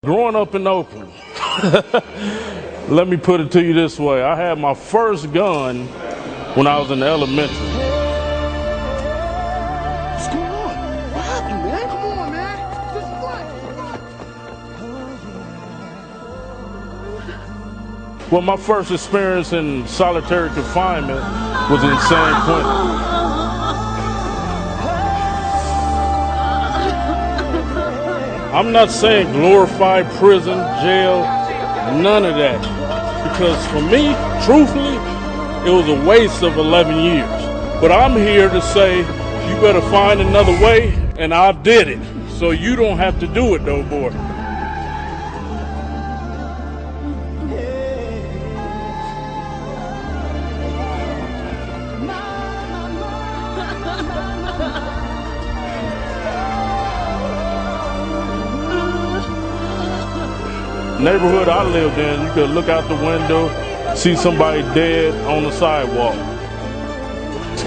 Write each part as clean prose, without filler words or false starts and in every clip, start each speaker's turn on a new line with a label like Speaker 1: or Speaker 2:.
Speaker 1: Growing up in Oakland, let me put it to you this way. I had my first gun when I was in elementary.
Speaker 2: What's going on? What happened, man? Come on, man. This is what?
Speaker 1: Well, my first experience in solitary confinement was in San Quentin. I'm not saying glorified prison, jail, none of that. Because for me, truthfully, it was a waste of 11 years. But I'm here to say, you better find another way, and I did it. So you don't have to do it no more. Neighborhood I lived in, you could look out the window, see somebody dead on the sidewalk.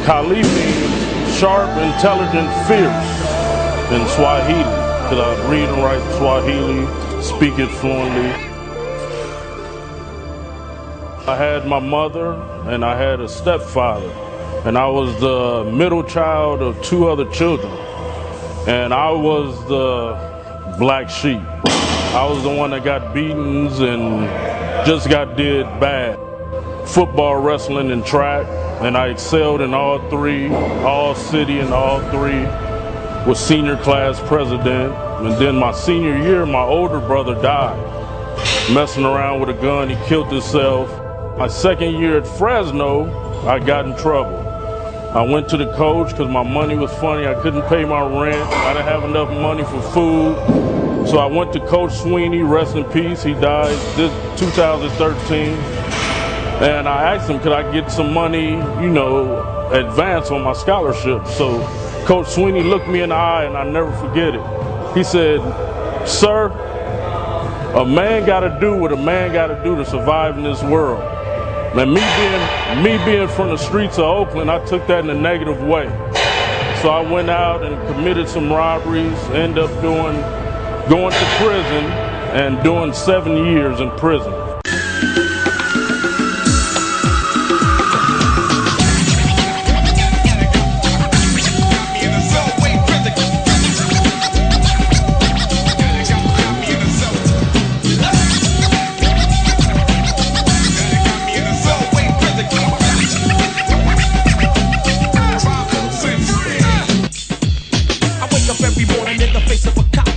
Speaker 1: Khalifi means sharp, intelligent, fierce in Swahili, because I read and write Swahili, speak it fluently. I had my mother and I had a stepfather, and I was the middle child of two other children, and I was the black sheep. I was the one that got beatings and just got did bad. Football, wrestling, and track, and I excelled in all three, all city and all three. Was senior class president, and then my senior year, my older brother died. Messing around with a gun, he killed himself. My second year at Fresno, I got in trouble. I went to the coach because my money was funny. I couldn't pay my rent. I didn't have enough money for food. So I went to Coach Sweeney, rest in peace. He died this 2013. And I asked him, could I get some money, advance on my scholarship? So Coach Sweeney looked me in the eye, and I never forget it. He said, sir, a man got to do what a man got to do to survive in this world. And me being from the streets of Oakland, I took that in a negative way. So I went out and committed some robberies, ended up going to prison and doing 7 years in prison.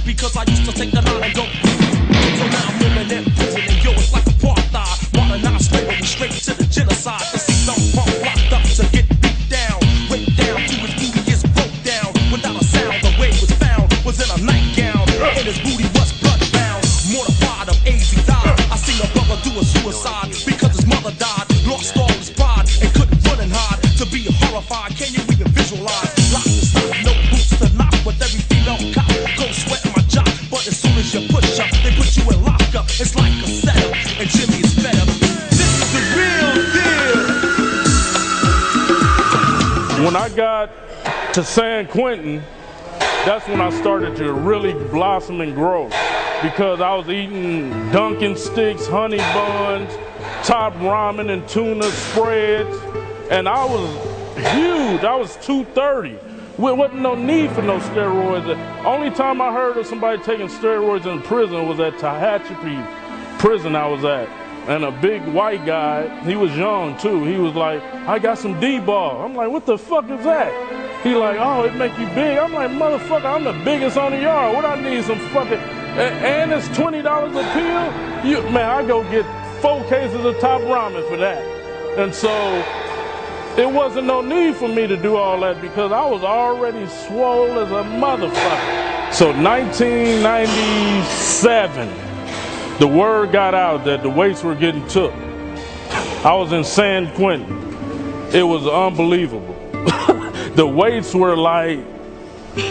Speaker 3: Because I used to take the line and don't so now I'm living in prison, and yo, it's like apartheid. Modernized slavery straight to the genocide. The seat pump locked up to get beat down, raped down to his booty is broke down. Without a sound, the way was found was in a nightgown, and his booty was bloodbound. Mortified of AIDS, he died. I seen a brother do a suicide because his mother died. Lost all his pride and couldn't run and hide. To be horrified, can you even visualize? Lock and stock, no boots to knock with every female cop. Go sweat my job, but as soon as you push up, they put you in lockup. It's like a setup, and Jimmy is fed up. This is the real deal.
Speaker 1: When I got to San Quentin, that's when I started to really blossom and grow, because I was eating Dunkin' sticks, honey buns, top ramen and tuna spreads, and I was huge. I was 230. There wasn't no need for no steroids. The only time I heard of somebody taking steroids in prison was at Tehachapi prison I was at. And a big white guy, he was young too, he was like, I got some D-ball. I'm like, what the fuck is that? He like, oh, it make you big. I'm like, motherfucker, I'm the biggest on the yard. What I need some fucking, and it's $20 a pill? Man, I go get 4 cases of top ramen for that. And so, it wasn't no need for me to do all that because I was already swole as a motherfucker. So 1997, the word got out that the weights were getting took. I was in San Quentin. It was unbelievable. The weights were like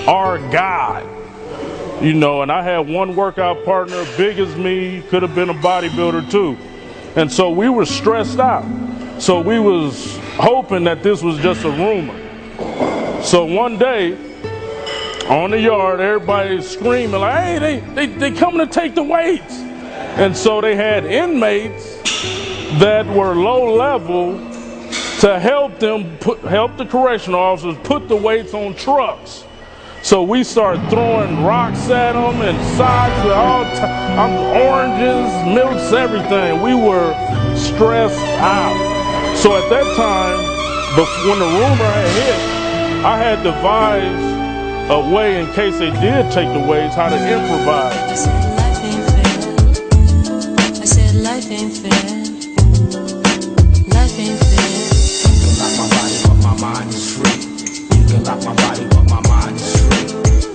Speaker 1: our God, and I had one workout partner, big as me, could have been a bodybuilder too. And so we were stressed out. So we was hoping that this was just a rumor. So one day, on the yard, everybody's screaming like, hey, they coming to take the weights. And so they had inmates that were low level to help them help the correctional officers put the weights on trucks. So we started throwing rocks at them and socks, oranges, milks, everything. We were stressed out. So at that time, when the rumor had hit, I had devised a way in case they did take the weights, how to improvise.
Speaker 4: I said life ain't fair. I said life ain't fair. Life ain't fair.
Speaker 3: You can lock my body, but my mind is free. You can lock my body, but my mind is free.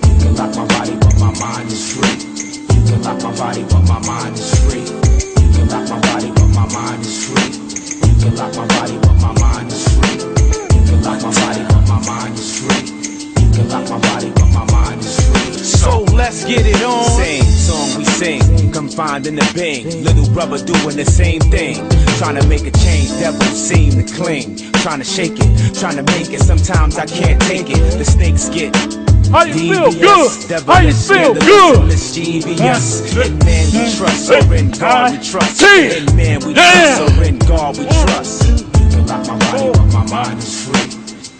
Speaker 3: You can lock my body, but my mind is free. You can lock my body, but my mind is free. You can lock my body, but my mind is free. You can lock my body, but my mind is free. You can lock my body, but my mind is free. You can lock my body, but my mind is free.
Speaker 5: So let's get it on. Same song we sing, confined in the bing. Little brother doing the same thing. Trying to make a change, devils seem to cling. Trying to shake it, trying to make it. Sometimes I can't take it. The snakes get
Speaker 1: How you feel?
Speaker 5: devious.
Speaker 1: Good. How you feel? Good.
Speaker 5: Devious. In man we trust, or in God we trust. In man we trust, or in God we trust.
Speaker 3: You can lock my body, but my mind is free.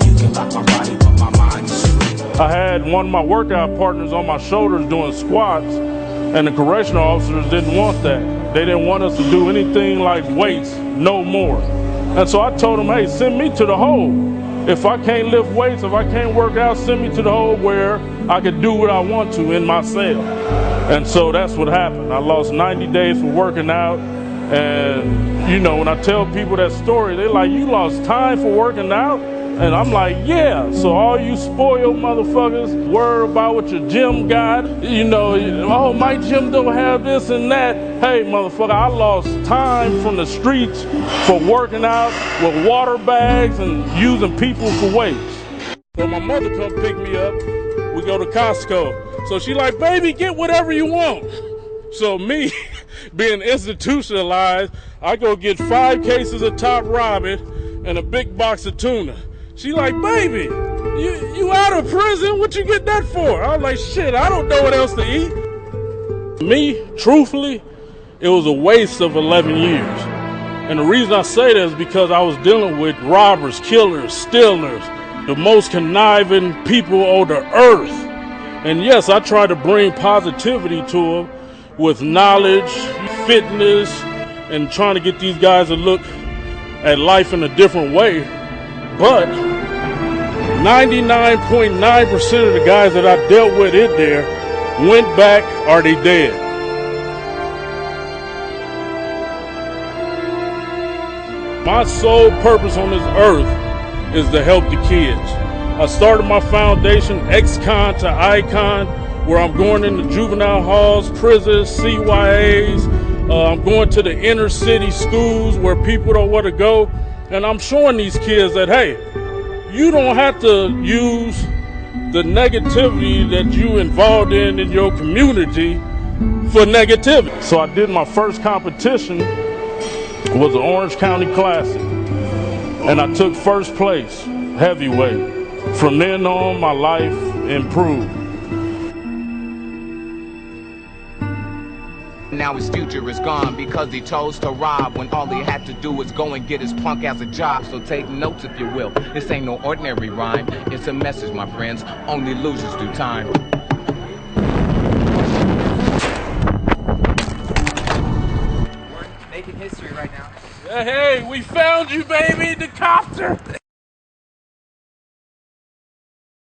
Speaker 3: You can lock my body, but my mind is free.
Speaker 1: I had one of my workout partners on my shoulders doing squats, and the correctional officers didn't want that. They didn't want us to do anything like weights, no more. And so I told them, hey, send me to the hole. If I can't lift weights, if I can't work out, send me to the hole where I could do what I want to in my cell. And so that's what happened. I lost 90 days for working out. And, you know, when I tell people that story, they're like, you lost time for working out? And I'm like, yeah. So all you spoiled motherfuckers worry about what your gym got. You know, oh, my gym don't have this and that. Hey, motherfucker, I lost time from the streets for working out with water bags and using people for weights. So my mother come pick me up. We go to Costco. So she like, baby, get whatever you want. So me, being institutionalized, I go get 5 cases of Top Robin and a big box of tuna. She like, baby, you out of prison? What you get that for? I was like, shit, I don't know what else to eat. Me, truthfully, it was a waste of 11 years. And the reason I say that is because I was dealing with robbers, killers, stealers, the most conniving people on the earth. And yes, I tried to bring positivity to them with knowledge, fitness, and trying to get these guys to look at life in a different way. But 99.9% of the guys that I dealt with in there went back or they dead. My sole purpose on this earth is to help the kids. I started my foundation, Ex-Con to Icon, where I'm going into juvenile halls, prisons, CYAs. I'm going to the inner city schools where people don't want to go. And I'm showing these kids that, hey, you don't have to use the negativity that you involved in your community for negativity. So I did my first competition, was the Orange County Classic. And I took first place, heavyweight. From then on, my life improved.
Speaker 6: Now his future is gone because he chose to rob when all he had to do was go and get his punk ass a job. So take notes if you will. This ain't no ordinary rhyme. It's a message, my friends. Only losers do time.
Speaker 7: We're making history right now.
Speaker 1: Hey, we found you, baby, the copter.